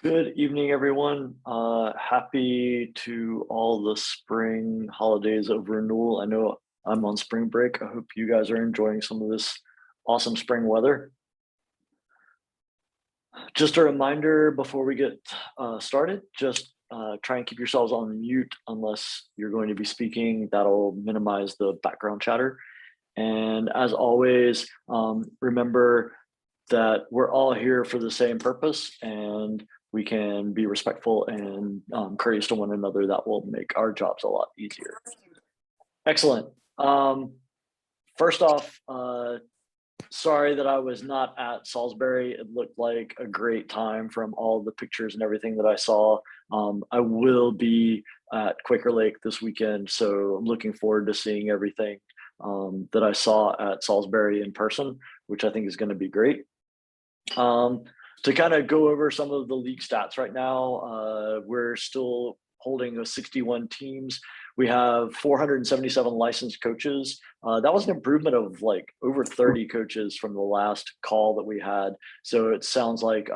Good evening, everyone. Happy to all the spring holidays of renewal. I know I'm on spring break. I hope you guys are enjoying some of this awesome spring weather. Just a reminder before we get started, just try and keep yourselves on mute unless you're going to be speaking. That'll minimize the background chatter. And as always, remember that we're all here for the same purpose and we can be respectful and courteous to one another. That will make our jobs a lot easier. Excellent. First off, sorry that I was not at Salisbury. It looked like a great time from all the pictures and everything that I saw. I will be at Quaker Lake this weekend, so I'm looking forward to seeing everything that I saw at Salisbury in person, which I think is going to be great. To kind of go over some of the league stats right now, we're still holding 61 teams. We have 477 licensed coaches. That was an improvement of like over 30 coaches from the last call that we had. So it sounds like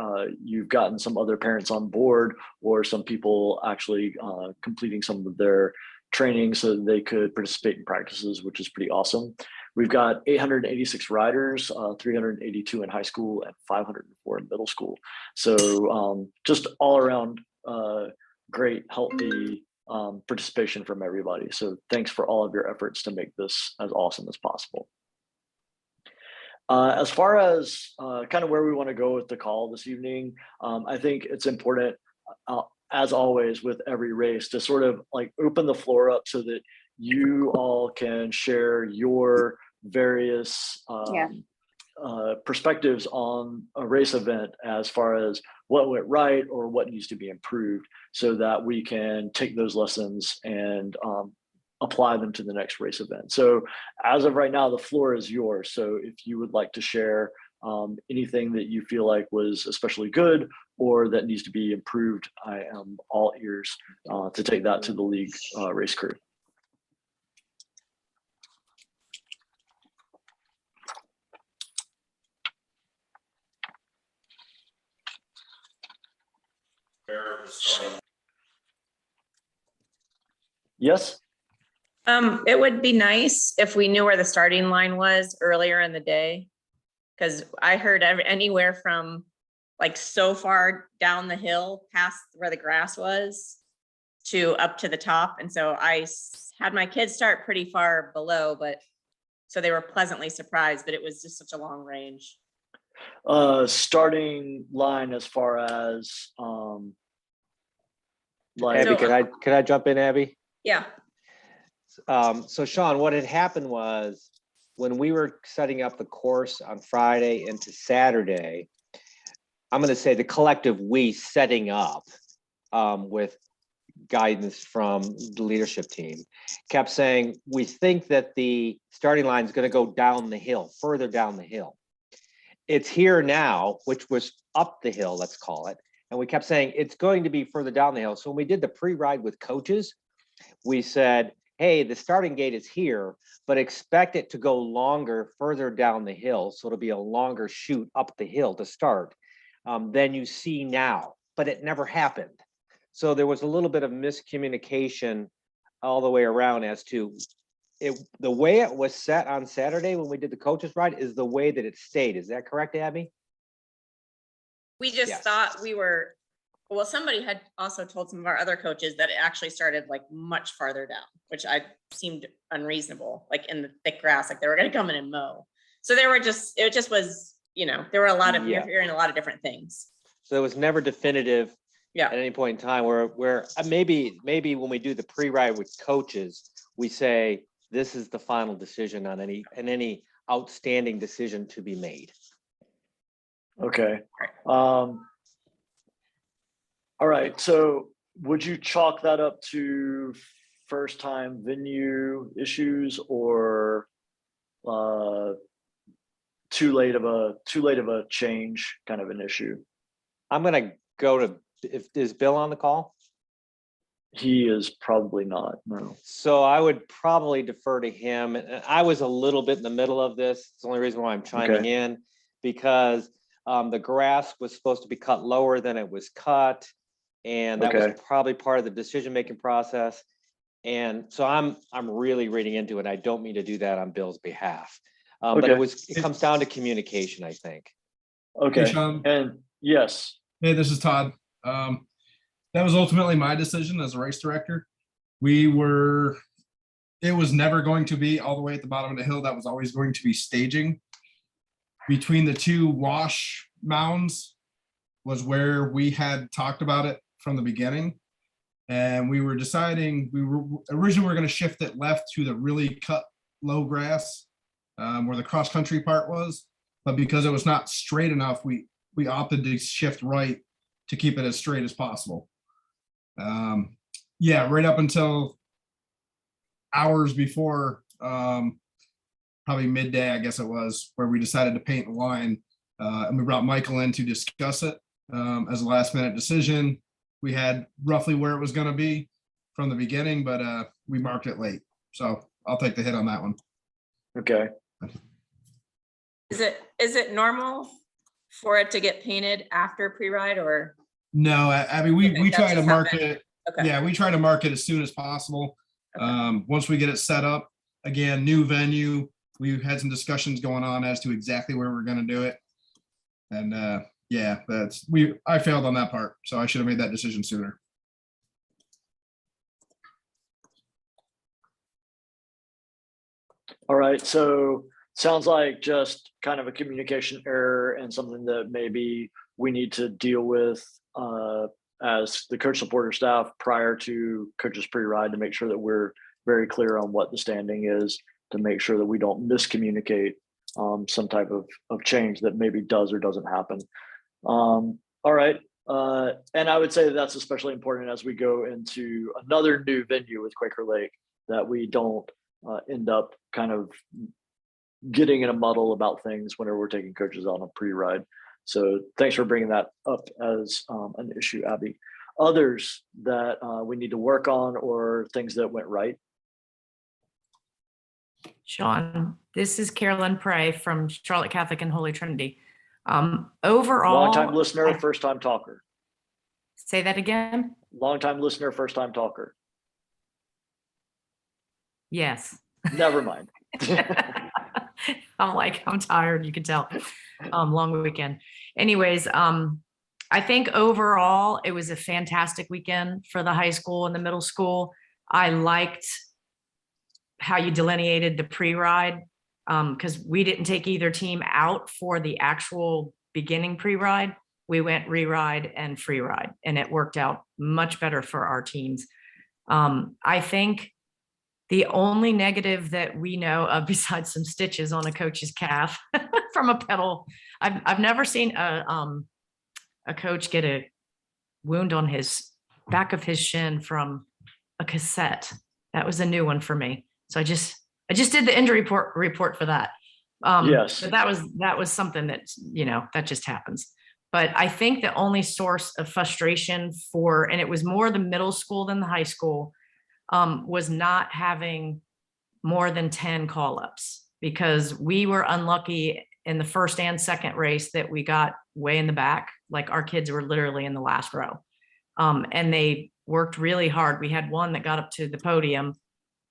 you've gotten some other parents on board or some people actually completing some of their training so that they could participate in practices, which is pretty awesome. We've got 886 riders, 382 in high school and 504 in middle school. So just all around great, healthy participation from everybody. So thanks for all of your efforts to make this as awesome as possible. As far as kind of where we want to go with the call this evening, I think it's important, as always with every race, to sort of like open the floor up so that you all can share your various perspectives on a race event as far as what went right or what needs to be improved so that we can take those lessons and apply them to the next race event. So as of right now, the floor is yours. So if you would like to share anything that you feel like was especially good or that needs to be improved, I am all ears to take that to the league race crew. Yes? It would be nice if we knew where the starting line was earlier in the day. Because I heard anywhere from like so far down the hill past where the grass was to up to the top. And so I had my kids start pretty far below, but so they were pleasantly surprised, but it was just such a long range. Starting line as far as like, Abby, can I jump in, Abby? Yeah. So Sean, what had happened was when we were setting up the course on Friday into Saturday, I'm going to say the collective we setting up with guidance from the leadership team kept saying, we think that the starting line is going to go down the hill, further down the hill. It's here now, which was up the hill, let's call it. And we kept saying it's going to be further down the hill. So when we did the pre-ride with coaches, we said, hey, the starting gate is here, but expect it to go longer further down the hill. So it'll be a longer shoot up the hill to start than you see now, but it never happened. So there was a little bit of miscommunication all the way around as to the way it was set on Saturday when we did the coaches ride is the way that it stayed. Is that correct, Abby? We just thought we were, well, somebody had also told some of our other coaches that it actually started like much farther down, which I seemed unreasonable, like in the thick grass, like they were going to come in and mow. So there were just, it just was, you know, there were a lot of, you're hearing a lot of different things. So it was never definitive at any point in time where maybe when we do the pre-ride with coaches, we say, this is the final decision on any outstanding decision to be made. Okay. All right. So would you chalk that up to first time venue issues or too late of a change kind of an issue? I'm going to go to, is Bill on the call? He is probably not, no. So I would probably defer to him. I was a little bit in the middle of this. It's the only reason why I'm chiming in, because The grass was supposed to be cut lower than it was cut. And that Okay. was probably part of the decision-making process. And so I'm really reading into it. I don't mean to do that on Bill's behalf. But Okay. it comes down to communication, I think. Okay. Sean. And yes, Hey, this is Todd. That was ultimately my decision as a race director. It was never going to be all the way at the bottom of the hill. That was always going to be staging. Between the two wash mounds was where we had talked about it from the beginning. And we were deciding, originally going to shift it left to the really cut low grass where the cross country part was. But because it was not straight enough, we opted to shift right to keep it as straight as possible. Yeah, right up until hours before, probably midday, I guess it was, where we decided to paint the line. And we brought Michael in to discuss it as a last minute decision. We had roughly where it was going to be from the beginning, but we marked it late. So I'll take the hit on that one. okay. Is it normal for it to get painted after pre-ride or? No, I mean, You think we that try to just market happened? it. Okay. Yeah, we try to market as soon as possible. Okay. Once we get it set up, again, new venue, we've had some discussions going on as to exactly where we're going to do it. And yeah, I failed on that part. So I should have made that decision sooner. All right. So sounds like just kind of a communication error and something that maybe we need to deal with as the coach supporter staff prior to coaches pre-ride to make sure that we're very clear on what the standing is, to make sure that we don't miscommunicate some type of change that maybe does or doesn't happen. All right. And I would say that's especially important as we go into another new venue with Quaker Lake, that we don't end up kind of getting in a muddle about things whenever we're taking coaches on a pre-ride. So thanks for bringing that up as an issue, Abby. Others that we need to work on or things that went right? Sean, this is Carolyn Prey from Charlotte Catholic and Holy Trinity. Overall, Long-time listener, first-time talker. say that again. Long-time listener, first-time talker. Yes. Never mind. I'm tired. You can tell. Long weekend. Anyways, I think overall it was a fantastic weekend for the high school and the middle school. I liked how you delineated the pre-ride because we didn't take either team out for the actual beginning pre-ride. We went re-ride and free ride, and it worked out much better for our teams. I think the only negative that we know of, besides some stitches on a coach's calf from a pedal, I've never seen a coach get a wound on his back of his shin from a cassette. That was a new one for me. So I just did the injury report for that. Yes. But that was something that, that just happens. But I think the only source of frustration and it was more the middle school than the high school, was not having more than 10 call-ups, because we were unlucky in the first and second race that we got way in the back. Like our kids were literally in the last row. And they worked really hard. We had one that got up to the podium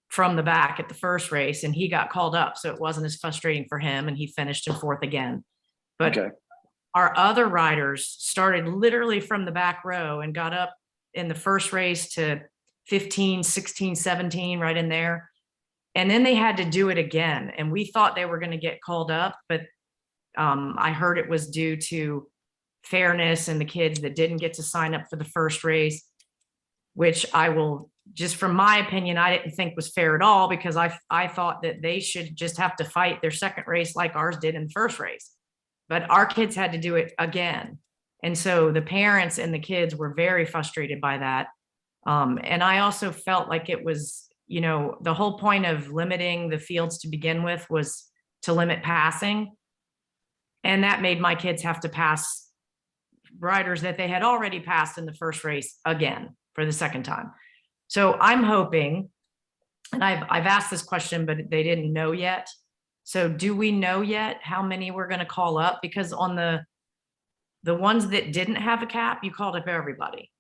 from the back at the first race, and he got called up. So it wasn't as frustrating for him, and he finished in fourth again. But Okay. our other riders started literally from the back row and got up in the first race to 15, 16, 17, right in there. And then they had to do it again. And we thought they were going to get called up, but I heard it was due to fairness and the kids that didn't get to sign up for the first race, which I will, just from my opinion, I didn't think was fair at all, because I thought that they should just have to fight their second race like ours did in the first race. But our kids had to do it again. And so the parents and the kids were very frustrated by that. And I also felt like it was, the whole point of limiting the fields to begin with was to limit passing. And that made my kids have to pass riders that they had already passed in the first race again for the second time. So I'm hoping, and I've asked this question, but they didn't know yet. So do we know yet how many we're going to call up? Because on the the ones that didn't have a cap, you called up everybody.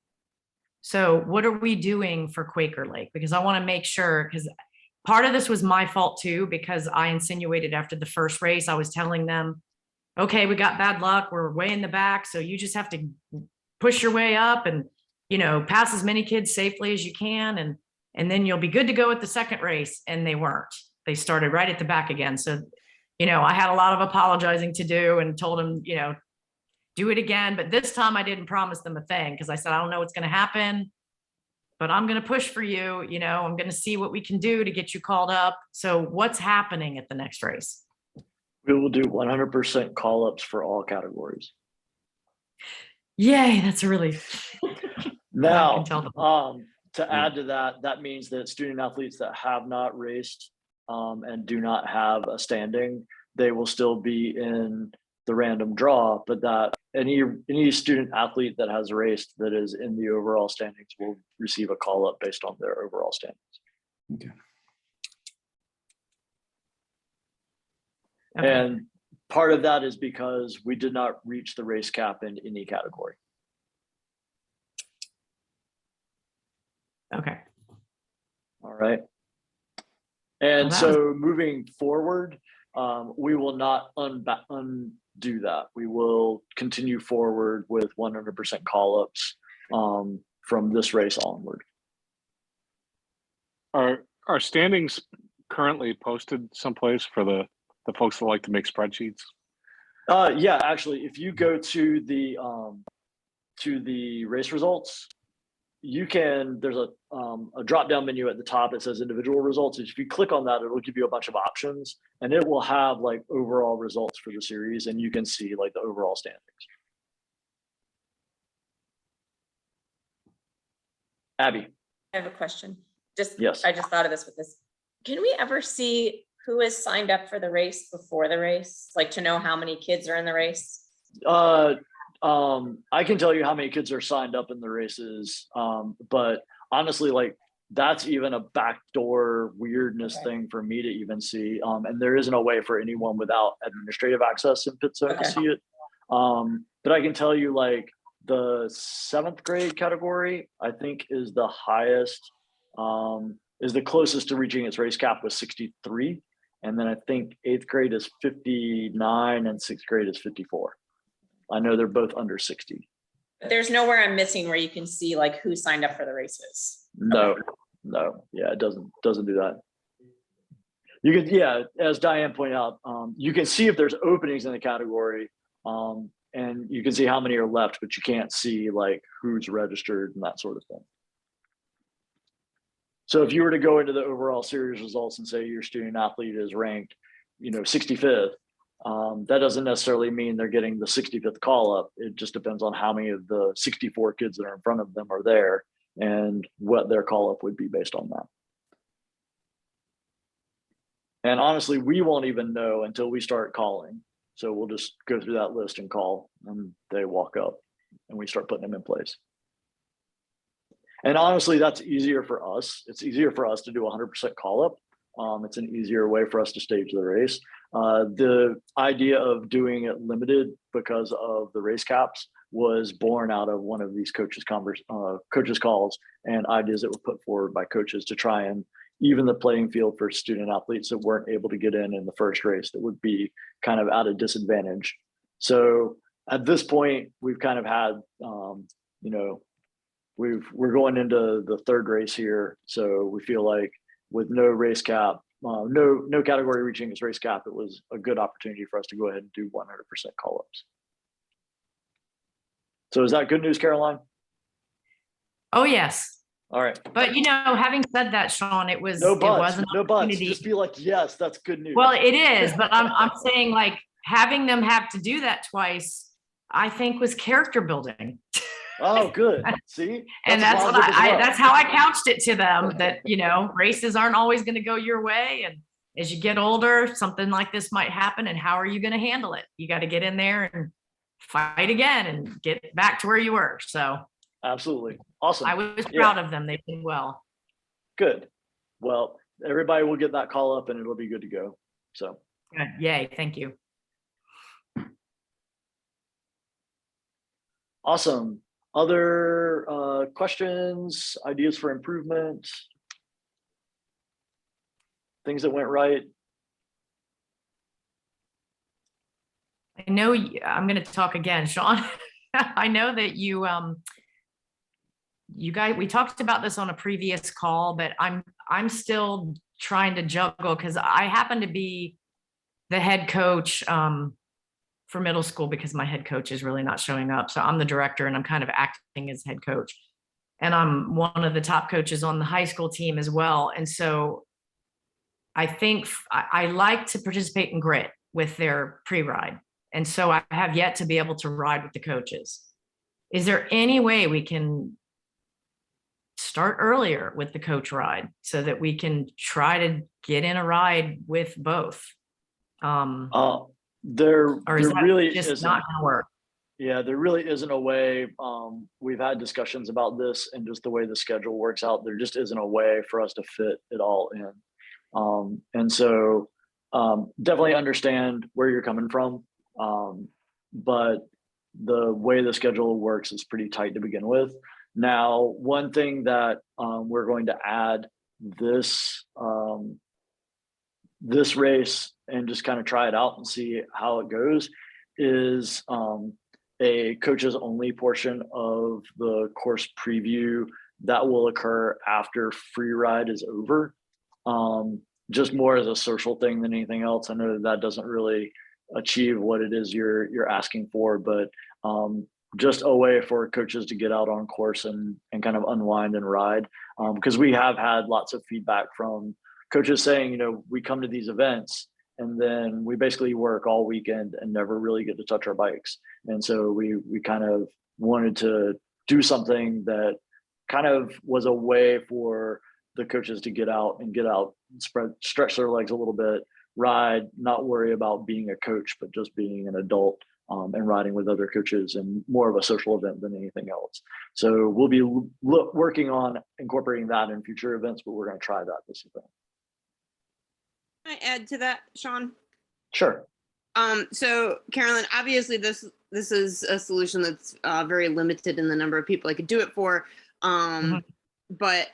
So what are we doing for Quaker Lake? Because I want to make sure, because part of this was my fault too, because I insinuated after the first race, I was telling them, okay, we got bad luck. We're way in the back. So you just have to push your way up and, pass as many kids safely as you can. And then you'll be good to go at the second race. And they weren't. They started right at the back again. So, I had a lot of apologizing to do and told them, do it again. But this time I didn't promise them a thing because I said, I don't know what's going to happen, but I'm going to push for you. I'm going to see what we can do to get you called up. So what's happening at the next race? We will do 100% call-ups for all categories. Yay, that's a relief. Now, tell them. to add to that, that means that student athletes that have not raced and do not have a standing, they will still be in the random draw, but that any student athlete that has raced that is in the overall standings will receive a call-up based on their overall standings. Okay. Okay. And part of that is because we did not reach the race cap in any category. Okay. All right. And Well, that so moving forward, we will not undo that. We will continue forward with 100% call-ups from this race onward. Are standings currently posted someplace for the folks that like to make spreadsheets? Yeah, actually, if you go to the race results, there's a drop-down menu at the top. It says individual results. If you click on that, it'll give you a bunch of options and it will have like overall results for the series and you can see like the overall standings. Abby. I have a question. Yes. I just thought of this with this. Can we ever see who has signed up for the race before the race? Like to know how many kids are in the race? I can tell you how many kids are signed up in the races, but honestly, like that's even a backdoor weirdness thing for me to even see. And there isn't a way for anyone without administrative access in Pittsburgh to see it. But I can tell you, like the 7th grade category, I think is the highest, is the closest to reaching its race cap with 63. And then I think 8th grade is 59 and 6th grade is 54. I know they're both under 60. But there's nowhere I'm missing where you can see like who signed up for the races. No, yeah, it doesn't do that. You can, yeah, as Diane pointed out, you can see if there's openings in the category, and you can see how many are left, but you can't see like who's registered and that sort of thing. So if you were to go into the overall series results and say your student athlete is ranked, 65th, that doesn't necessarily mean they're getting the 65th call up. It just depends on how many of the 64 kids that are in front of them are there and what their call up would be based on that. And honestly, we won't even know until we start calling. So we'll just go through that list and call, and they walk up and we start putting them in place. And honestly, that's easier for us. It's easier for us to do 100% call up. It's an easier way for us to stage the race. The idea of doing it limited because of the race caps was born out of one of these coaches calls and ideas that were put forward by coaches to try and even the playing field for student athletes that weren't able to get in the first race that would be kind of at a disadvantage. So at this point, we've kind of had, we're going into the 3rd race here. So we feel like with no race cap, no category reaching its race cap, it was a good opportunity for us to go ahead and do 100% call-ups. So is that good news, Caroline? Oh, yes. All right. But having said that, Sean, it was, No it buts, was an no buts. opportunity. Just be like, yes, that's good news. Well, it is, but I'm saying like having them have to do that twice, I think was character building. Oh, good. See? And that's what positive as well. that's how I couched it to them, that, races aren't always going to go your way. And as you get older, something like this might happen. And how are you going to handle it? You got to get in there and fight again and get back to where you were. So Absolutely. Awesome. I was proud of them. They did well. Good. Well, everybody will get that call up and it'll be good to go. So Good. Yay. Thank you. Awesome. Other questions, ideas for improvement? Things that went right? I know, I'm going to talk again, Sean. I know that you guys, we talked about this on a previous call, but I'm still trying to juggle because I happen to be the head coach for middle school because my head coach is really not showing up. So I'm the director and I'm kind of acting as head coach. And I'm one of the top coaches on the high school team as well. And so I think I like to participate in grit with their pre-ride. And so I have yet to be able to ride with the coaches. Is there any way we can start earlier with the coach ride so that we can try to get in a ride with both? There Or is that really just isn't. not gonna work? Yeah, there really isn't a way. We've had discussions about this and just the way the schedule works out. There just isn't a way for us to fit it all in. And so definitely understand where you're coming from. But the way the schedule works is pretty tight to begin with. Now, one thing that we're going to add this this race and just kind of try it out and see how it goes is a coaches only portion of the course preview that will occur after free ride is over. Just more as a social thing than anything else. I know that that doesn't really achieve what it is you're asking for, but just a way for coaches to get out on course and kind of unwind and ride. Because we have had lots of feedback from coaches saying, you know, we come to these events and then we basically work all weekend and never really get to touch our bikes. And so we kind of wanted to do something that kind of was a way for the coaches to get out, stretch their legs a little bit, ride, not worry about being a coach, but just being an adult and riding with other coaches, and more of a social event than anything else. So we'll be working on incorporating that in future events, but we're going to try that this event. Can I add to that, Sean? Sure. So Carolyn, obviously this is a solution that's very limited in the number of people I could do it for. But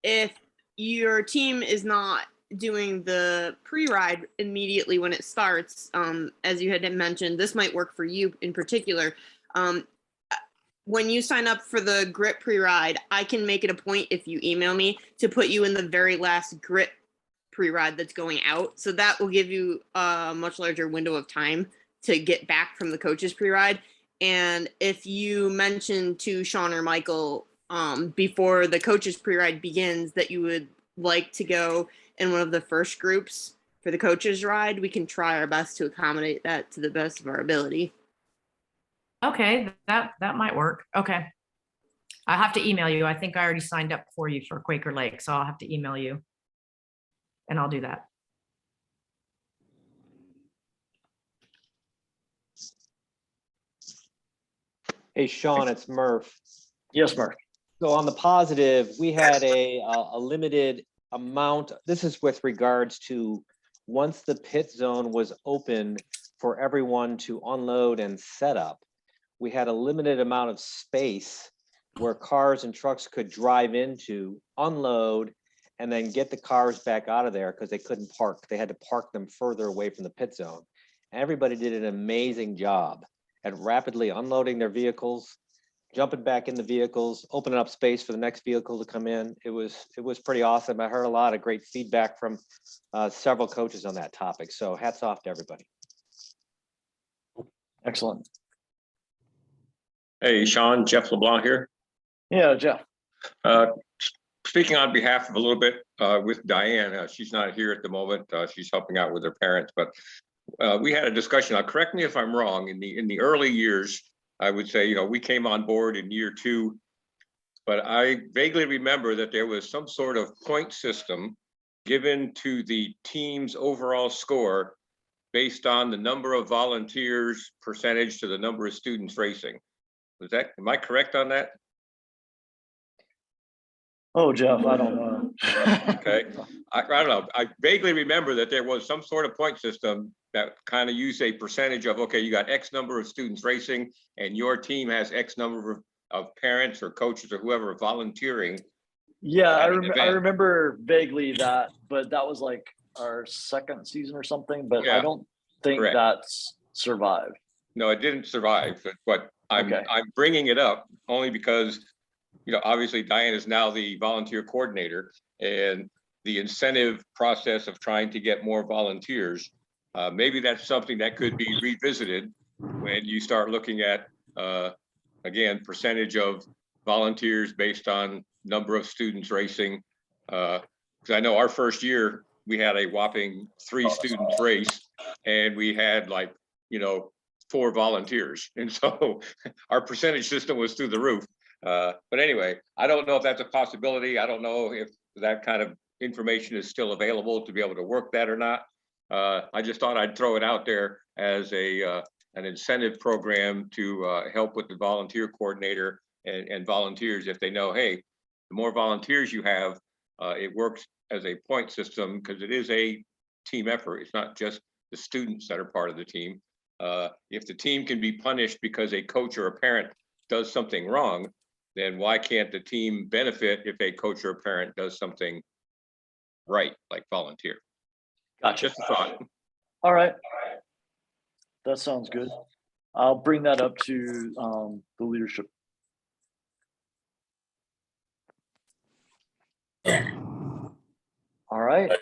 if your team is not doing the pre-ride immediately when it starts, as you had mentioned, this might work for you in particular. When you sign up for the grit pre-ride, I can make it a point, if you email me, to put you in the very last grit pre-ride that's going out. So that will give you a much larger window of time to get back from the coach's pre-ride. And if you mention to Sean or Michael before the coach's pre-ride begins that you would like to go in one of the first groups for the coach's ride, we can try our best to accommodate that to the best of our ability. Okay, that might work. Okay. I have to email you. I think I already signed up for you for Quaker Lake, so I'll have to email you. And I'll do that. Hey, Sean, it's Murph. Yes, Mark. So on the positive, we had a limited amount. This is with regards to once the pit zone was open for everyone to unload and set up, we had a limited amount of space where cars and trucks could drive into, unload, and then get the cars back out of there because they couldn't park. They had to park them further away from the pit zone. Everybody did an amazing job at rapidly unloading their vehicles, jumping back in the vehicles, opening up space for the next vehicle to come in. It was pretty awesome. I heard a lot of great feedback from several coaches on that topic. So hats off to everybody. Excellent. Hey, Sean, Jeff LeBlanc here. Yeah, Jeff. Speaking on behalf of a little bit with Diane, she's not here at the moment. She's helping out with her parents, but we had a discussion. Now, correct me if I'm wrong. In the early years, I would say, we came on board in year 2, but I vaguely remember that there was some sort of point system given to the team's overall score based on the number of volunteers percentage to the number of students racing. Am I correct on that? Oh, Jeff, I don't know. Okay. I don't know. I vaguely remember that there was some sort of point system that kind of use a percentage of, okay, you got X number of students racing and your team has X number of parents or coaches or whoever volunteering. Yeah, At an I event. remember vaguely that, but that was like our second season or something, but I Yeah, don't think correct. that's survived. No, it didn't survive, but Okay. I'm bringing it up only because, you know, obviously Diane is now the volunteer coordinator, and the incentive process of trying to get more volunteers, maybe that's something that could be revisited when you start looking at, again, percentage of volunteers based on number of students racing. Because I know our first year, we had a whopping 3 students race, and we had like, you know, 4 volunteers. And so our percentage system was through the roof. But anyway, I don't know if that's a possibility. I don't know if that kind of information is still available to be able to work that or not. I just thought I'd throw it out there as an incentive program to help with the volunteer coordinator and volunteers if they know, hey, the more volunteers you have, it works as a point system because it is a team effort. It's not just the students that are part of the team. If the team can be punished because a coach or a parent does something wrong, then why can't the team benefit if a coach or a parent does something right, like volunteer? Gotcha. Just a thought. All right. That sounds good. I'll bring that up to the leadership. All right.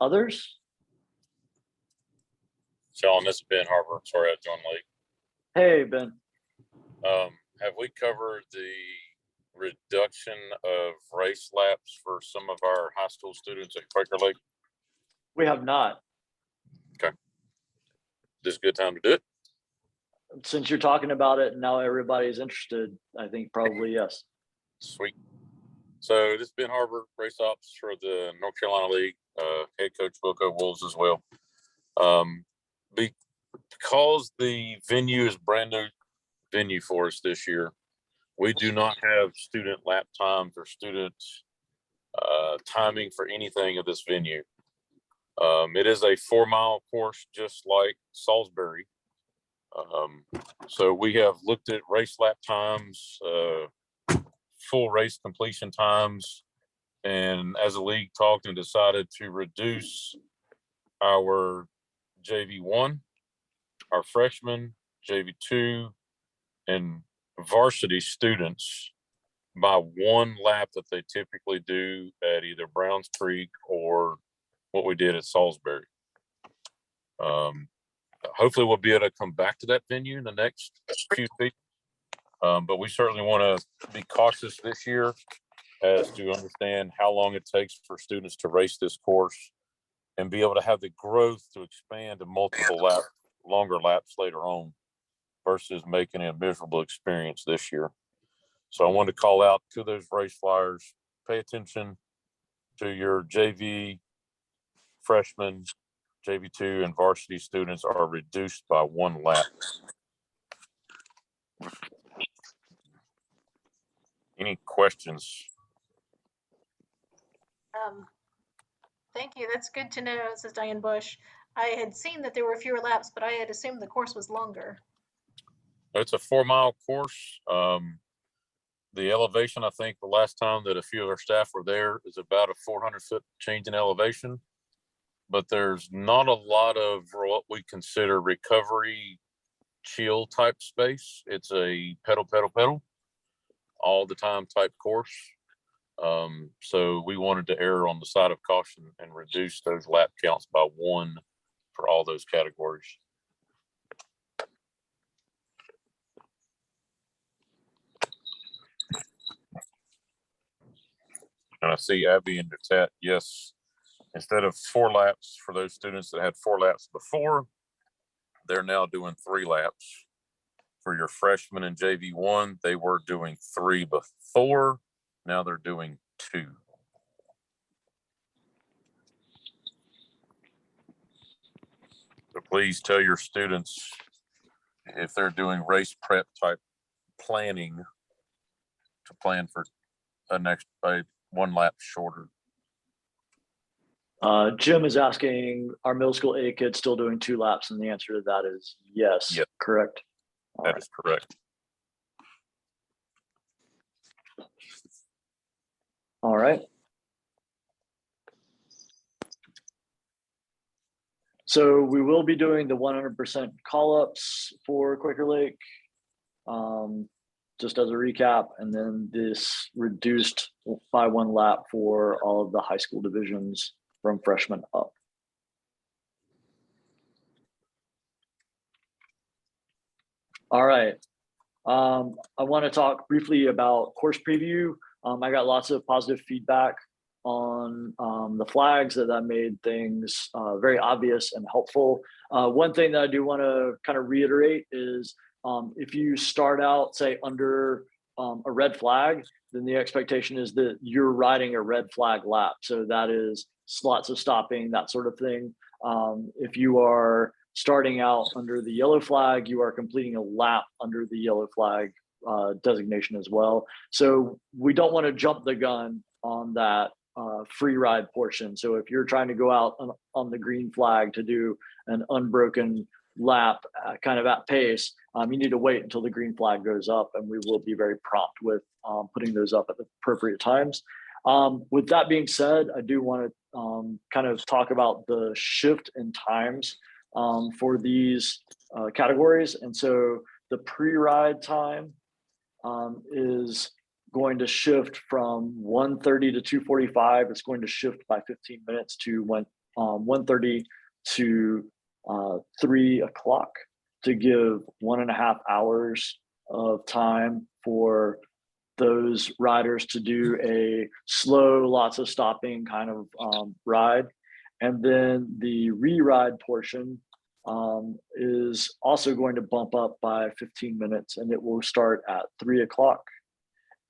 Others? Sean, this is Ben Harper. Sorry I joined late. Hey, Ben. Have we covered the reduction of race laps for some of our high school students at Quaker Lake? We have not. This is a good time to do it. Since you're talking about it and now everybody's interested, I think probably yes. Sweet. So this is Ben Harper, race ops for the North Carolina League, head coach Wilco Wolves as well. Because the venue is brand new venue for us this year, we do not have student lap times or student timing for anything of this venue. It is a 4-mile course, just like Salisbury. So we have looked at race lap times, full race completion times, and as a league talked and decided to reduce our JV1, our freshmen, JV2, and varsity students by 1 lap that they typically do at either Browns Creek or what we did at Salisbury. Hopefully we'll be able to come back to that venue in the next few weeks. But we certainly want to be cautious this year as to understand how long it takes for students to race this course and be able to have the growth to expand to multiple laps, longer laps later on versus making it a miserable experience this year. So I wanted to call out to those race flyers, pay attention to your JV, freshmen, JV2, and varsity students are reduced by 1 lap. Any questions? Thank you. That's good to know. This is Diane Bush. I had seen that there were fewer laps, but I had assumed the course was longer. It's a 4-mile course. The elevation, I think the last time that a few of our staff were there, is about a 400-foot change in elevation. But there's not a lot of what we consider recovery chill type space. It's a pedal, pedal, pedal all the time type course. So we wanted to err on the side of caution and reduce those lap counts by 1 for all those categories. And I see Abby in the chat. Yes, instead of 4 laps for those students that had 4 laps before, they're now doing 3 laps. For your freshmen in JV1, they were doing 3 before. Now they're doing 2. So please tell your students if they're doing race prep type planning to plan for a 1 lap shorter. Jim is asking, are middle school A kids still doing 2 laps? And the answer to that is yes. Yep. Correct. All That right. is correct. All right. So we will be doing the 100% call-ups for Quaker Lake, just as a recap, and then this reduced by 1 lap for all of the high school divisions from freshman up. All right. I want to talk briefly about course preview. I got lots of positive feedback on the flags that made things very obvious and helpful. One thing that I do want to kind of reiterate is if you start out, say, under a red flag, then the expectation is that you're riding a red flag lap. So that is slots of stopping, that sort of thing. If you are starting out under the yellow flag, you are completing a lap under the yellow flag designation as well. So we don't want to jump the gun on that free ride portion. So if you're trying to go out on the green flag to do an unbroken lap kind of at pace, you need to wait until the green flag goes up, and we will be very prompt with putting those up at the appropriate times. With that being said, I do want to kind of talk about the shift in times for these categories. And so the pre-ride time is going to shift from 1:30 to 2:45. It's going to shift by 15 minutes to 1:30 to 3 o'clock to give 1.5 hours of time for those riders to do a slow, lots of stopping kind of ride. And then the re-ride portion is also going to bump up by 15 minutes, and it will start at 3 o'clock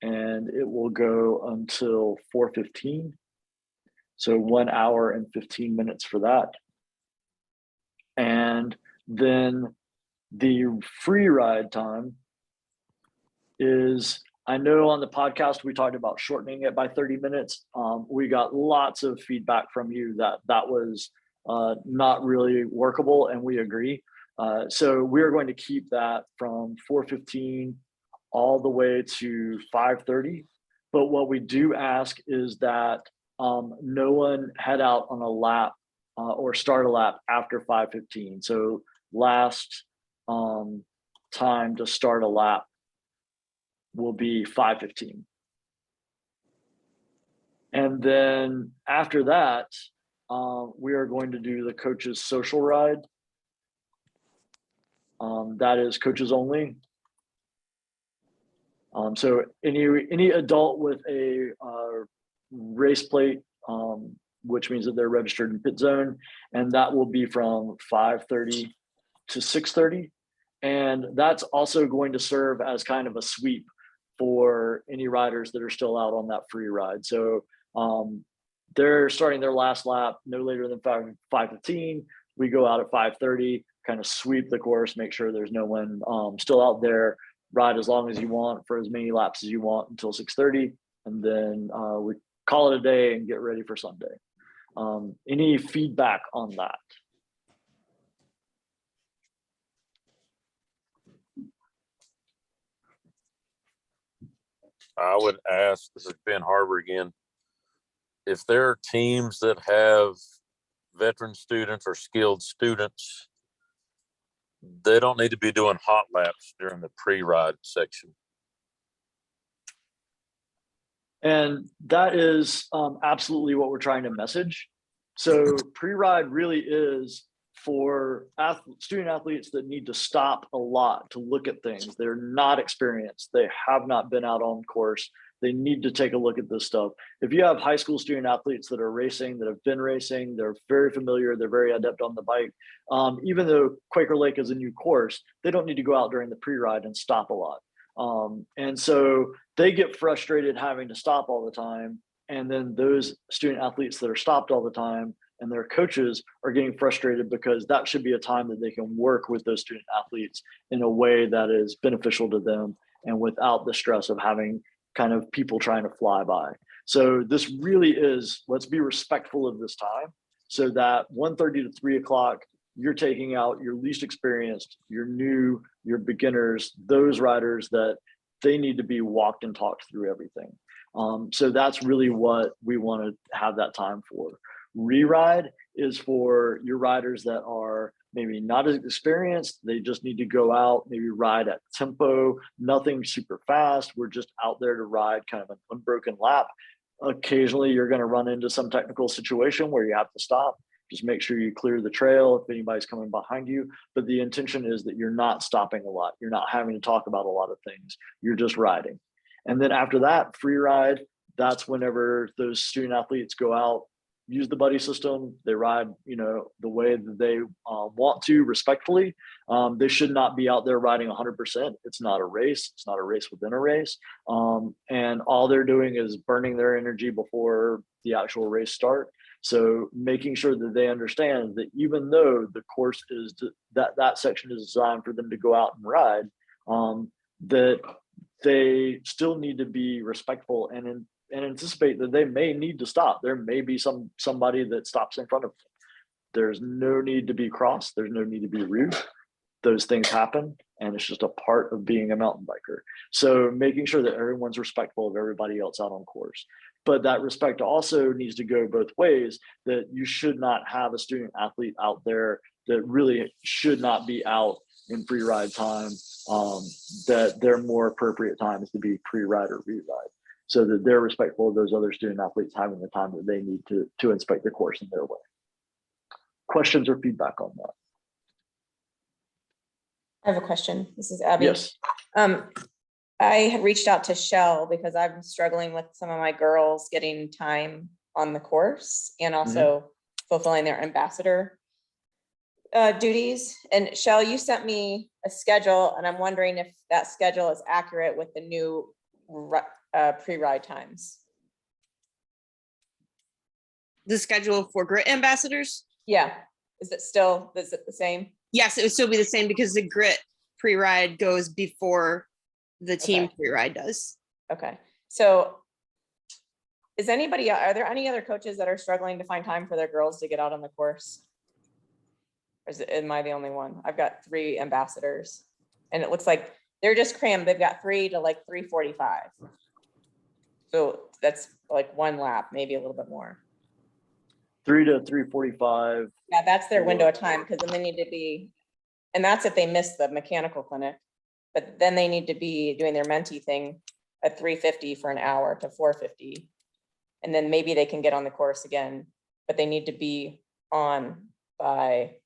and it will go until 4:15. So 1 hour and 15 minutes for that. And then the free ride time is, I know on the podcast we talked about shortening it by 30 minutes. We got lots of feedback from you that that was not really workable, and we agree. So we're going to keep that from 4:15 all the way to 5:30. But what we do ask is that no one head out on a lap or start a lap after 5:15. So last time to start a lap will be 5:15. And then after that, we are going to do the coaches social ride. That is coaches only. So any adult with a race plate, which means that they're registered in pit zone, and that will be from 5:30 to 6:30. And that's also going to serve as kind of a sweep for any riders that are still out on that free ride. So they're starting their last lap no later than 5:15. We go out at 5:30, kind of sweep the course, make sure there's no one still out there. Ride as long as you want for as many laps as you want until 6:30, and then we call it a day and get ready for Sunday. Any feedback on that? I would ask, this is Ben Harbor again, if there are teams that have veteran students or skilled students, they don't need to be doing hot laps during the pre-ride section. And that is absolutely what we're trying to message. So pre-ride really is for student athletes that need to stop a lot to look at things. They're not experienced. They have not been out on course. They need to take a look at this stuff. If you have high school student athletes that are racing, that have been racing, they're very familiar, they're very adept on the bike. Even though Quaker Lake is a new course, they don't need to go out during the pre-ride and stop a lot. And so they get frustrated having to stop all the time. And then those student athletes that are stopped all the time and their coaches are getting frustrated because that should be a time that they can work with those student athletes in a way that is beneficial to them and without the stress of having kind of people trying to fly by. So this really is, let's be respectful of this time so that 1:30 to 3 o'clock, you're taking out your least experienced, your new, your beginners, those riders that they need to be walked and talked through everything. So that's really what we want to have that time for. Re-ride is for your riders that are maybe not as experienced. They just need to go out, maybe ride at tempo, nothing super fast. We're just out there to ride kind of an unbroken lap. Occasionally, you're going to run into some technical situation where you have to stop. Just make sure you clear the trail if anybody's coming behind you. But the intention is that you're not stopping a lot. You're not having to talk about a lot of things. You're just riding. And then after that, free ride, that's whenever those student athletes go out, use the buddy system. They ride, the way that they want to respectfully. They should not be out there riding 100%. It's not a race. It's not a race within a race. And all they're doing is burning their energy before the actual race start. So making sure that they understand that even though the course is that section is designed for them to go out and ride, that they still need to be respectful and anticipate that they may need to stop. There may be somebody that stops in front of them. There's no need to be cross. There's no need to be rude. Those things happen, and it's just a part of being a mountain biker. So making sure that everyone's respectful of everybody else out on course. But that respect also needs to go both ways, that you should not have a student athlete out there that really should not be out in free ride time, that their more appropriate time is to be pre-ride or re-ride, so that they're respectful of those other student athletes having the time that they need to inspect the course in their way. Questions or feedback on that? I have a question. This is Abby. Yes. I had reached out to Shell because I'm struggling with some of my girls getting time on the course and also fulfilling their ambassador duties. And Shell, you sent me a schedule, and I'm wondering if that schedule is accurate with the new pre-ride times. The schedule for Grit ambassadors? Yeah. Is it the same? Yes, it would still be the same because the Grit pre-ride goes before the team Okay. pre-ride does. Okay. So are there any other coaches that are struggling to find time for their girls to get out on the course? Or am I the only one? I've got 3 ambassadors, and it looks like they're just crammed. They've got 3 to like 3:45. So that's like 1 lap, maybe a little bit more. 3 to 3:45. Yeah, that's their window of time, because then they need to be, and that's if they miss the mechanical clinic, but then they need to be doing their mentee thing at 3:50 for an hour to 4:50. And then maybe they can get on the course again, but they need to be off by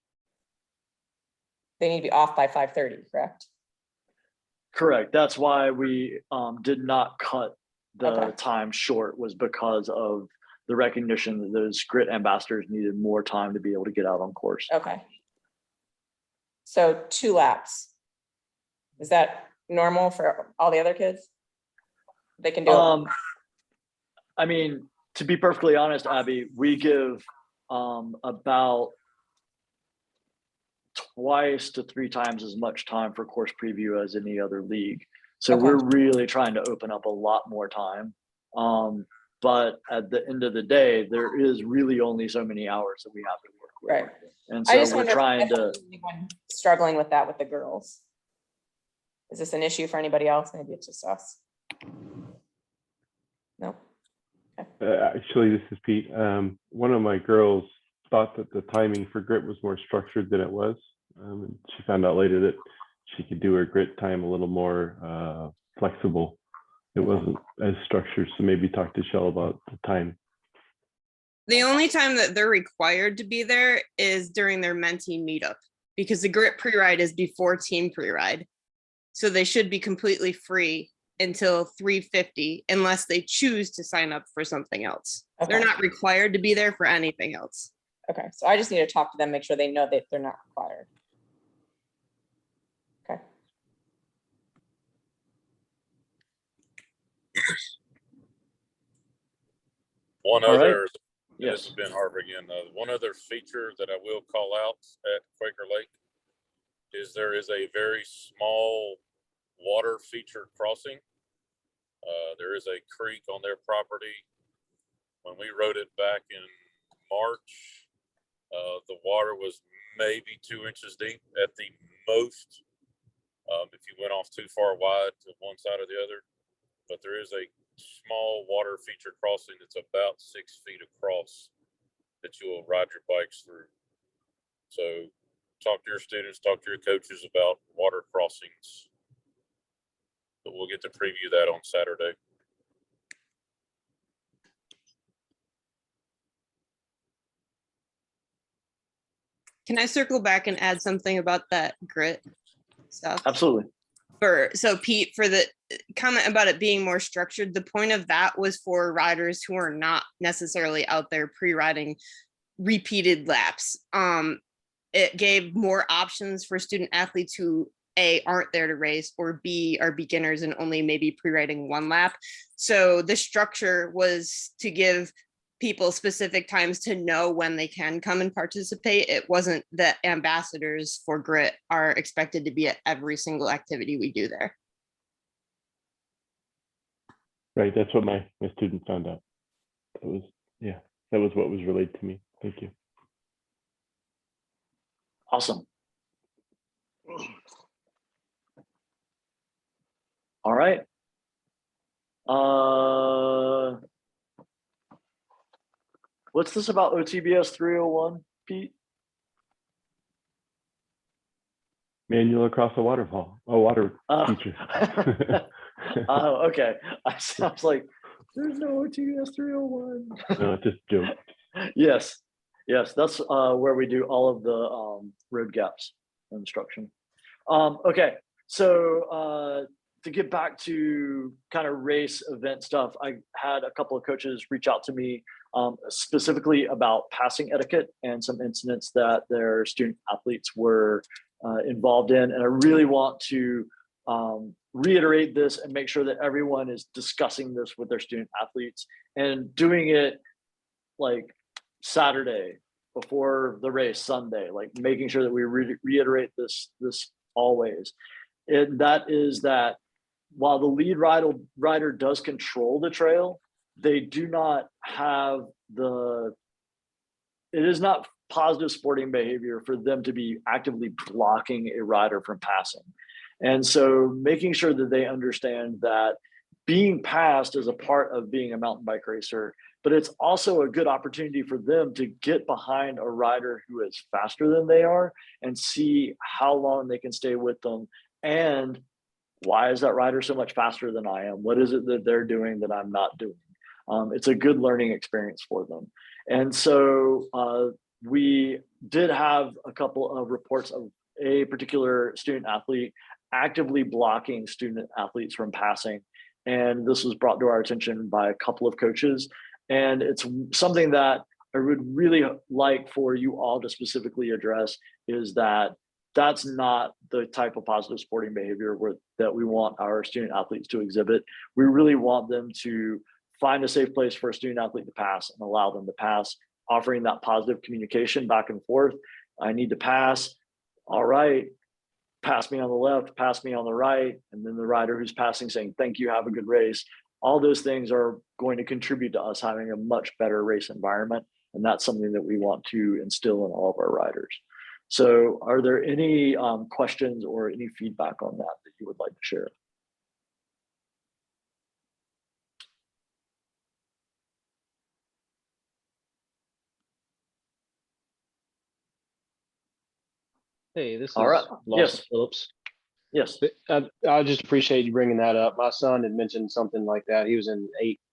5:30, correct? Correct. That's why we did not cut the Okay. time short, was because of the recognition that those Grit ambassadors needed more time to be able to get out on course. Okay. So 2 laps. Is that normal for all the other kids? They can do it. I mean, to be perfectly honest, Abby, we give about twice to 3 times as much time for course preview as any other league. So Okay. we're really trying to open up a lot more time. But at the end of the day, there is really only so many hours that we have to work with. Right. And I so just we're wonder if trying to, anyone struggling with that with the girls. Is this an issue for anybody else? Maybe it's just us. No. Actually, this is Pete. One of my girls thought that the timing for grit was more structured than it was. And she found out later that she could do her grit time a little more flexible. It wasn't as structured, so maybe talk to Shell about the time. The only time that they're required to be there is during their mentee meetup, because the Grit pre-ride is before team pre-ride. So they should be completely free until 3:50 unless they choose to sign up for something else. They're Okay. not required to be there for anything else. Okay, so I just need to talk to them, make sure they know that they're not required. Okay. One All right. other, this yes. has been Harvard again, one other feature that I will call out at Quaker Lake is there is a very small water feature crossing. There is a creek on their property When we rode it back in March, the water was maybe 2 inches deep at the most. If you went off too far wide to one side or the other, but there is a small water feature crossing that's about 6 feet across that you will ride your bikes through. So talk to your students, talk to your coaches about water crossings. But we'll get to preview that on Saturday. Can I circle back and add something about that grit stuff? Absolutely. So Pete, for the comment about it being more structured, the point of that was for riders who are not necessarily out there pre-riding repeated laps. It gave more options for student athletes who A, aren't there to race, or B, are beginners and only maybe pre-riding one lap. So the structure was to give people specific times to know when they can come and participate. It wasn't that ambassadors for grit are expected to be at every single activity we do there. Right, that's what my students found out. That was, yeah, that was what was relayed to me. Thank you. Awesome. All right. What's this about OTBS 301, Pete? Manual across a waterfall, a water feature. Oh, okay. I was like, there's no OTBS 301. No, just joke. Yes, yes, that's where we do all of the road gaps instruction. Okay, so to get back to kind of race event stuff, I had a couple of coaches reach out to me specifically about passing etiquette and some incidents that their student athletes were involved in. And I really want to reiterate this and make sure that everyone is discussing this with their student athletes and doing it like Saturday before the race, Sunday, like making sure that we reiterate this always. And that is that while the lead rider does control the trail, they do not have it is not positive sporting behavior for them to be actively blocking a rider from passing. And so making sure that they understand that being passed is a part of being a mountain bike racer, but it's also a good opportunity for them to get behind a rider who is faster than they are and see how long they can stay with them. And why is that rider so much faster than I am? What is it that they're doing that I'm not doing? It's a good learning experience for them. And so we did have a couple of reports of a particular student athlete actively blocking student athletes from passing. And this was brought to our attention by a couple of coaches. And it's something that I would really like for you all to specifically address, is that that's not the type of positive sporting behavior that we want our student athletes to exhibit. We really want them to find a safe place for a student athlete to pass and allow them to pass, offering that positive communication back and forth. I need to pass. All right, pass me on the left, pass me on the right. And then the rider who's passing saying, thank you, have a good race. All those things are going to contribute to us having a much better race environment. And that's something that we want to instill in all of our riders. So are there any questions or any feedback on that you would like to share? Hey, this is All right. Lawson Yes. Phillips. Yes. I just appreciate you bringing that up. My son had mentioned something like that. He was in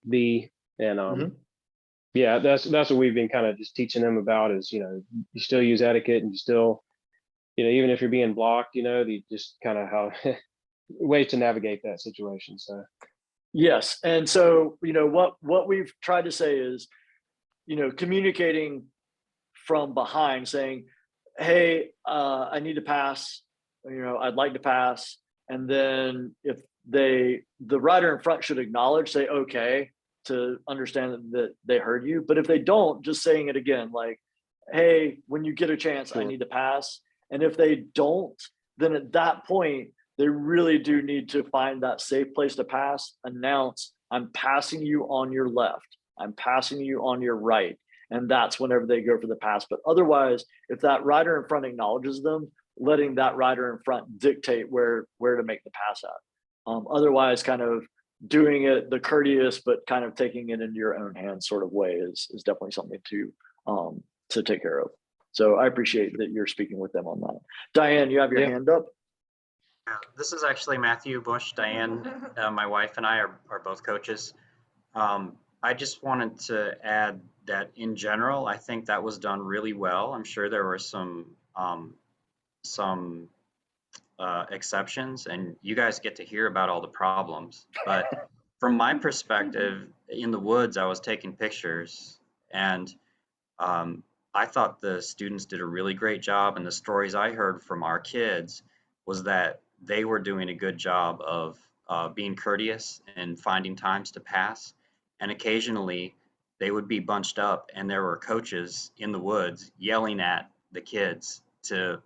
8B, and yeah, that's what we've been kind of just teaching them about is, you still use etiquette, and you still, even if you're being blocked, you just kind of how ways to navigate that situation. So yes, and so what we've tried to say is, communicating from behind, saying, hey, I need to pass, I'd like to pass. And then if the rider in front should acknowledge, say, okay, to understand that they heard you. But if they don't, just saying it again, like, hey, when you get a chance, I need to pass. And if they don't, then at that point, they really do need to find that safe place to pass, announce, I'm passing you on your left. I'm passing you on your right. And that's whenever they go for the pass. But otherwise, if that rider in front acknowledges them, letting that rider in front dictate where to make the pass at. Otherwise, kind of doing it the courteous, but kind of taking it into your own hands sort of way is definitely something to take care of. So I appreciate that you're speaking with them on that. Diane, you have your hand up. This is actually Matthew Bush. Diane, my wife and I are both coaches. I just wanted to add that in general, I think that was done really well. I'm sure there were some exceptions, and you guys get to hear about all the problems. But from my perspective, in the woods, I was taking pictures, and I thought the students did a really great job. And the stories I heard from our kids was that they were doing a good job of being courteous and finding times to pass. And occasionally they would be bunched up, and there were coaches in the woods yelling at the kids to,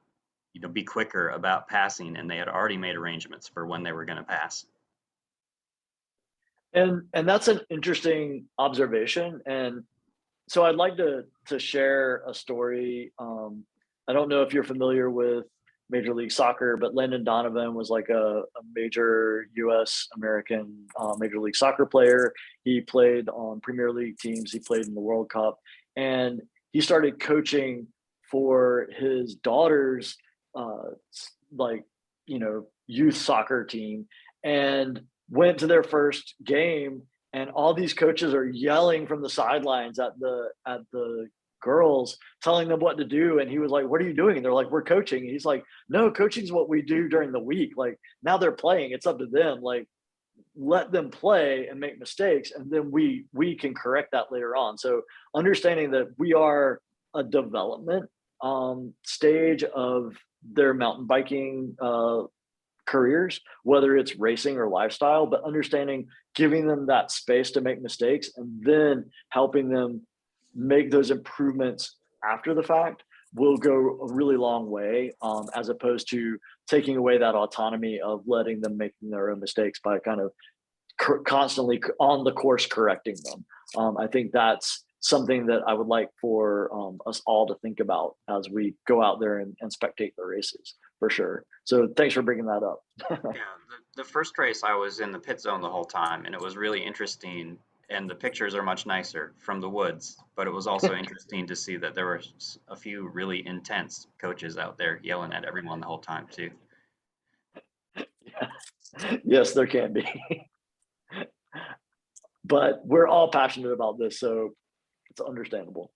be quicker about passing, and they had already made arrangements for when they were going to pass. And that's an interesting observation. And so I'd like to share a story. I don't know if you're familiar with Major League Soccer, but Landon Donovan was like a major US American Major League Soccer player. He played on Premier League teams. He played in the World Cup, and he started coaching for his daughter's youth soccer team, and went to their first game, and all these coaches are yelling from the sidelines at the girls, telling them what to do. And he was like, "What are you doing?" And they're like, "We're coaching." And he's like, "No, coaching is what we do during the week. Like, now they're playing, it's up to them. Like, let them play and make mistakes, and then we can correct that later on." So understanding that we are a development stage of their mountain biking careers, whether it's racing or lifestyle, but understanding, giving them that space to make mistakes, and then helping them make those improvements after the fact will go a really long way, as opposed to taking away that autonomy of letting them making their own mistakes by kind of constantly on the course correcting them. I think that's something that I would like for us all to think about as we go out there and spectate the races, for sure. So thanks for bringing that up. Yeah, the first race I was in the pit zone the whole time, and it was really interesting. And the pictures are much nicer from the woods, but it was also interesting to see that there were a few really intense coaches out there yelling at everyone the whole time too. Yes, there can be. But we're all passionate about this, so it's understandable.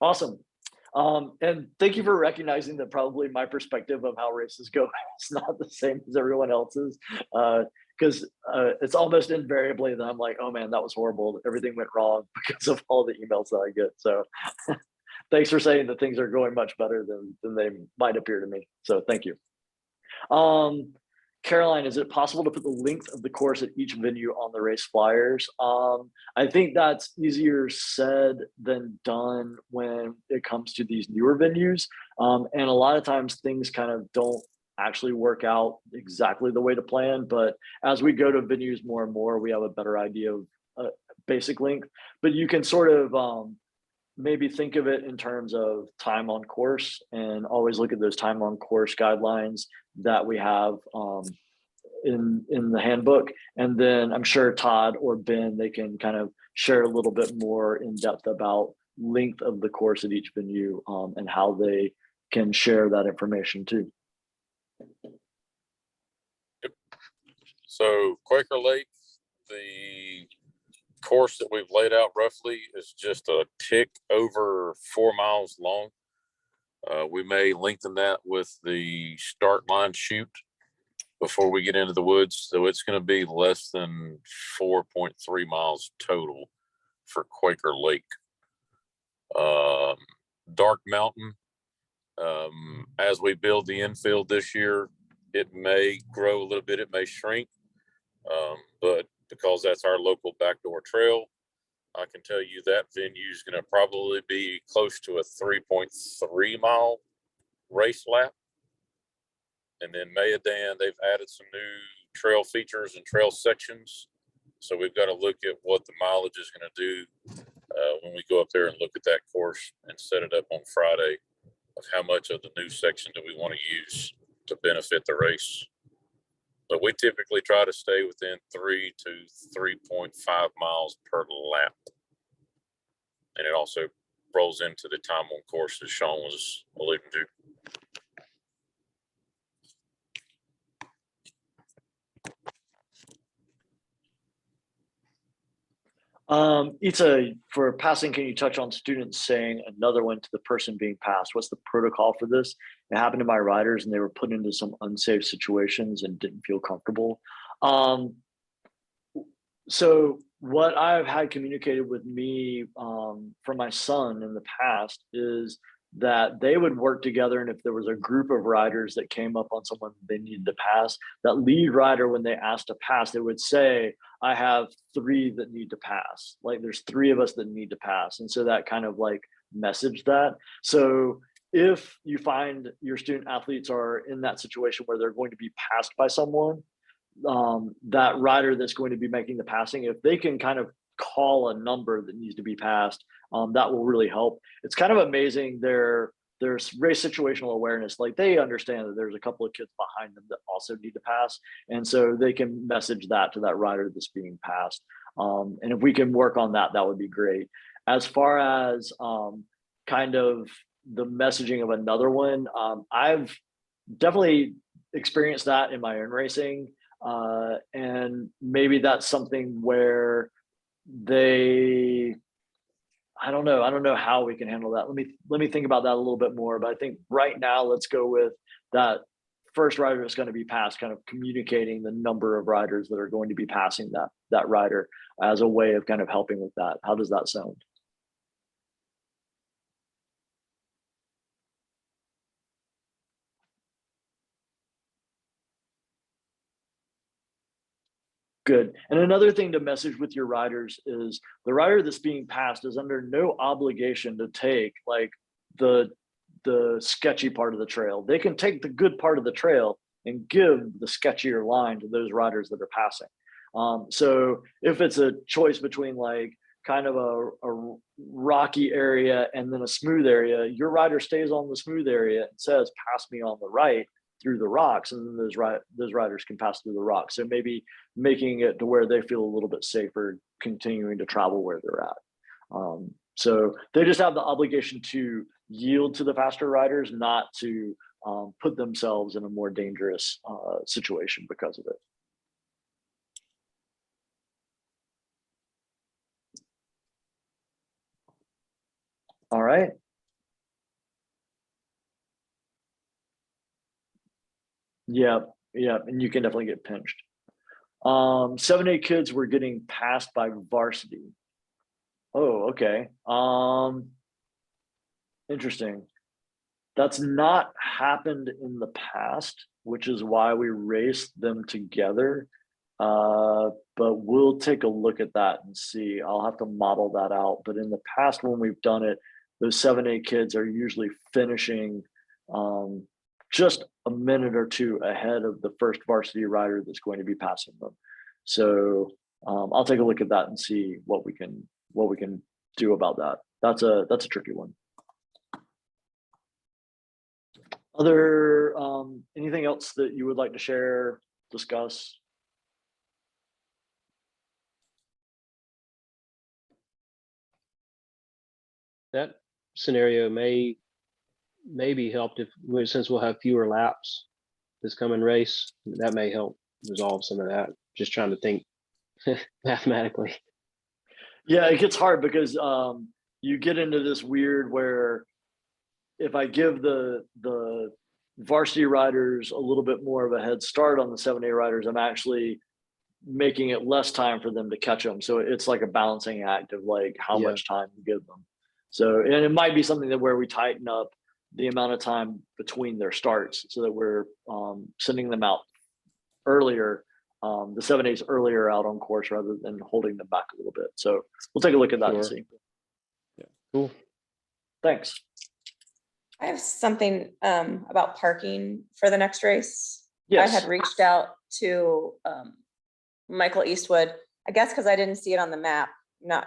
Awesome. And thank you for recognizing that probably my perspective of how races go is not the same as everyone else's. Because it's almost invariably that I'm like, "Oh man, that was horrible. Everything went wrong," because of all the emails that I get. So thanks for saying that things are going much better than they might appear to me. So thank you. Caroline, is it possible to put the length of the course at each venue on the race flyers? I think that's easier said than done when it comes to these newer venues. And a lot of times things kind of don't actually work out exactly the way to plan. But as we go to venues more and more, we have a better idea of basic length. But you can sort of maybe think of it in terms of time on course, and always look at those time on course guidelines that we have in the handbook. And then I'm sure Todd or Ben, they can kind of share a little bit more in depth about length of the course at each venue, and how they can share that information too. So Quaker Lake, the course that we've laid out roughly is just a tick over 4 miles long. We may lengthen that with the start line chute before we get into the woods. So it's going to be less than 4.3 miles total for Quaker Lake. Dark Mountain, as we build the infield this year, it may grow a little bit, it may shrink, but because that's our local backdoor trail, I can tell you that venue is going to probably be close to a 3.3 mile race lap. And then Mayadan, they've added some new trail features and trail sections So we've got to look at what the mileage is going to do when we go up there and look at that course and set it up on Friday of how much of the new section do we want to use to benefit the race. But we typically try to stay within 3 to 3.5 miles per lap. And it also rolls into the time on course that Sean was alluding to. Ita, for passing, can you touch on students saying another one to the person being passed? What's the protocol for this? It happened to my riders and they were put into some unsafe situations and didn't feel comfortable. So what I've had communicated with me from my son in the past is that they would work together, and if there was a group of riders that came up on someone they needed to pass, that lead rider, when they asked to pass, they would say, I have 3 that need to pass. Like there's 3 of us that need to pass. And so that kind of like messaged that. So if you find your student athletes are in that situation where they're going to be passed by someone, that rider that's going to be making the passing, if they can kind of call a number that needs to be passed, that will really help. It's kind of amazing there's race situational awareness. Like they understand that there's a couple of kids behind them that also need to pass. And so they can message that to that rider that's being passed. And if we can work on that, that would be great. As far as kind of the messaging of another one, I've definitely experienced that in my own racing. And maybe that's something where I don't know how we can handle that. Let me think about that a little bit more, but I think right now let's go with that first rider that's going to be passed, kind of communicating the number of riders that are going to be passing that rider as a way of kind of helping with that. How does that sound? Good. And another thing to message with your riders is the rider that's being passed is under no obligation to take like the sketchy part of the trail. They can take the good part of the trail and give the sketchier line to those riders that are passing. So if it's a choice between like kind of a rocky area and then a smooth area, your rider stays on the smooth area and says, pass me on the right through the rocks, and then those riders can pass through the rocks. So maybe making it to where they feel a little bit safer continuing to travel where they're at. So they just have the obligation to yield to the faster riders, not to put themselves in a more dangerous situation because of it. All right. Yeah, and you can definitely get pinched. 7A kids were getting passed by varsity. Oh, okay. Interesting. That's not happened in the past, which is why we raced them together. But we'll take a look at that and see. I'll have to model that out. But in the past, when we've done it, those 7A kids are usually finishing just a minute or two ahead of the first varsity rider that's going to be passing them. So I'll take a look at that and see what we can do about that. That's a tricky one. Other anything else that you would like to share, discuss? That scenario may be helped since we'll have fewer laps this coming race. That may help resolve some of that. Just trying to think mathematically. Yeah, it gets hard because you get into this weird where if I give the varsity riders a little bit more of a head start on the 7A riders, I'm actually making it less time for them to catch them. So it's like a balancing act of like how much time you give them. So, and it might be something that where we tighten up the amount of time between their starts so that we're sending them out earlier, the 7A's earlier out on course rather than holding them back a little bit. So we'll take a look at that and see. Yeah, cool. Thanks. I have something about parking for the next race. Yes. I had reached out to Michael Eastwood I guess because I didn't see it on the map,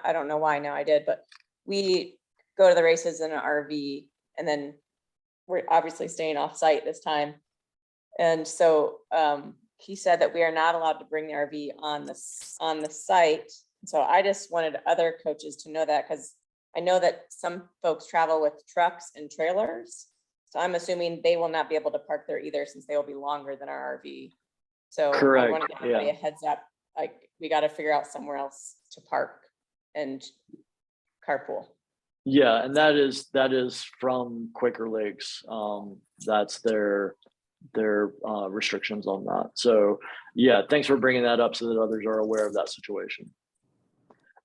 I don't know why, now I did, but we go to the races in an RV and then we're obviously staying off site this time. And so he said that we are not allowed to bring the RV on the site. So I just wanted other coaches to know that, because I know that some folks travel with trucks and trailers. So I'm assuming they will not be able to park there either, since they will be longer than our RV. So I Correct, want to give everybody yeah. a heads up, like, we got to figure out somewhere else to park and carpool. Yeah, and that is from Quaker Lakes. That's their restrictions on that. So yeah, thanks for bringing that up so that others are aware of that situation.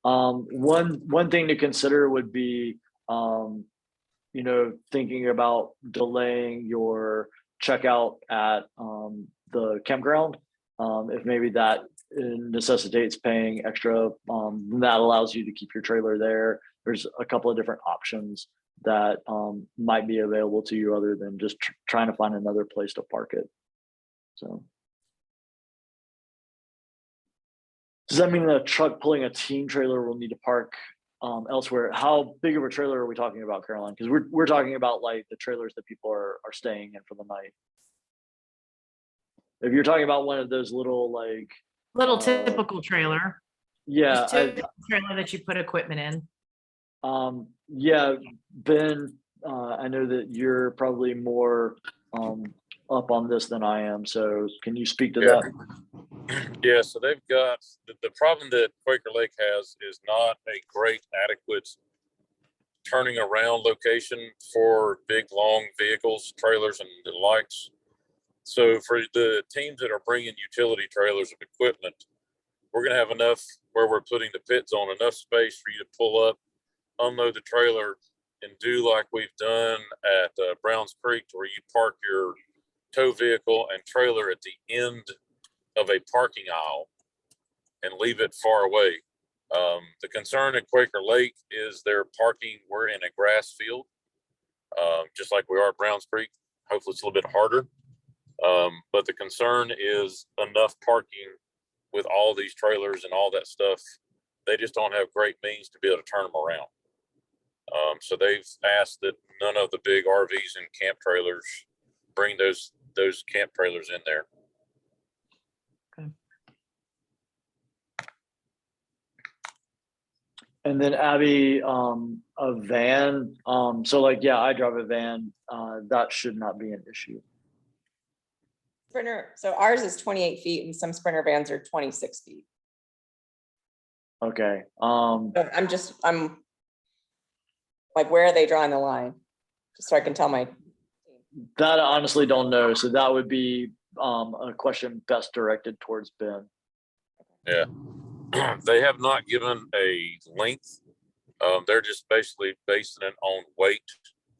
One thing to consider would be, thinking about delaying your checkout at the campground. If maybe that necessitates paying extra, that allows you to keep your trailer there. There's a couple of different options that might be available to you other than just trying to find another place to park it. So. Does that mean that a truck pulling a team trailer will need to park elsewhere? How big of a trailer are we talking about, Caroline? Because we're talking about like the trailers that people are staying in for the night. If you're talking about one of those little like Little typical trailer. yeah, Just typical trailer that you put equipment in. yeah, Ben, I know that you're probably more up on this than I am. So can you speak to that? Yeah, so they've got the problem that Quaker Lake has is not a great adequate turning around location for big long vehicles, trailers and the likes. So for the teams that are bringing utility trailers of equipment, we're going to have enough where we're putting the pit zone, enough space for you to pull up, unload the trailer, and do like we've done at Browns Creek, where you park your tow vehicle and trailer at the end of a parking aisle and leave it far away. The concern at Quaker Lake is their parking. We're in a grass field, just like we are at Browns Creek. Hopefully it's a little bit harder. But the concern is enough parking with all these trailers and all that stuff. They just don't have great means to be able to turn them around. So they've asked that none of the big RVs and camp trailers bring those camp trailers in there. And then Abby, a van. So like, yeah, I drive a van. That should not be an issue. Sprinter, so ours is 28 feet and some Sprinter vans are 26 feet. Okay. So I'm like, where are they drawing the line? Just so I can tell my. That I honestly don't know. So that would be a question best directed towards Ben. Yeah. They have not given a length. They're just basically basing it on weight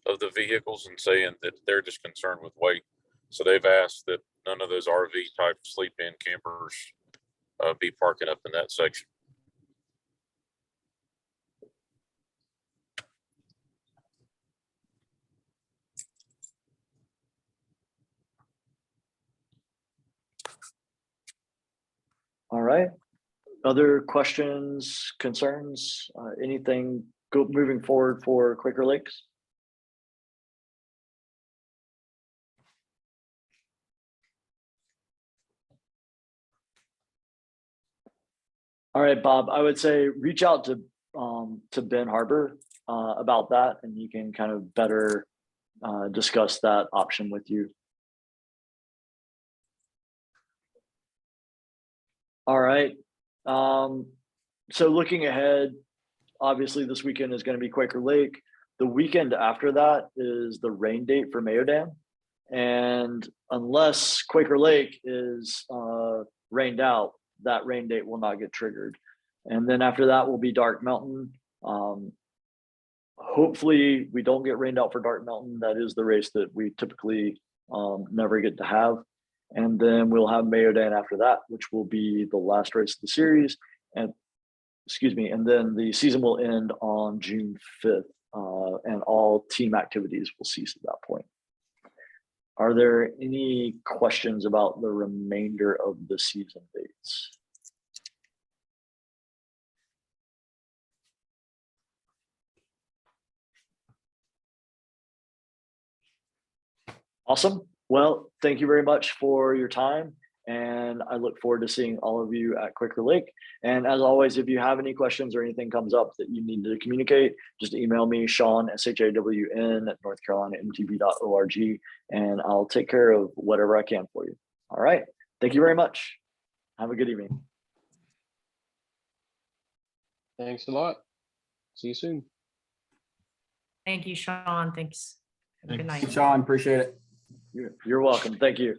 of the vehicles and saying that they're just concerned with weight. So they've asked that none of those RV type sleep-in campers be parking up in that section. All right. Other questions, concerns, anything moving forward for Quaker Lakes? All right, Bob, I would say reach out to Ben Harbor about that, and he can kind of better discuss that option with you. All right. So looking ahead, obviously this weekend is going to be Quaker Lake. The weekend after that is the rain date for Mayodan. And unless Quaker Lake is rained out, that rain date will not get triggered. And then after that will be Dark Mountain. Hopefully we don't get rained out for Dark Mountain. That is the race that we typically never get to have. And then we'll have Mayodan after that, which will be the last race of the series. And and then the season will end on June 5th, and all team activities will cease at that point. Are there any questions about the remainder of the season dates? Awesome. Well, thank you very much for your time. And I look forward to seeing all of you at Quaker Lake. And as always, if you have any questions or anything comes up that you need to communicate, just email me, Sean, SHAWN at northcarolinamtb.org, and I'll take care of whatever I can for you. All right. Thank you very much. Have a good evening. Thanks a lot. See you soon. Thank you, Sean. Thanks. Have a good night. Sean, appreciate it. You're welcome. Thank you.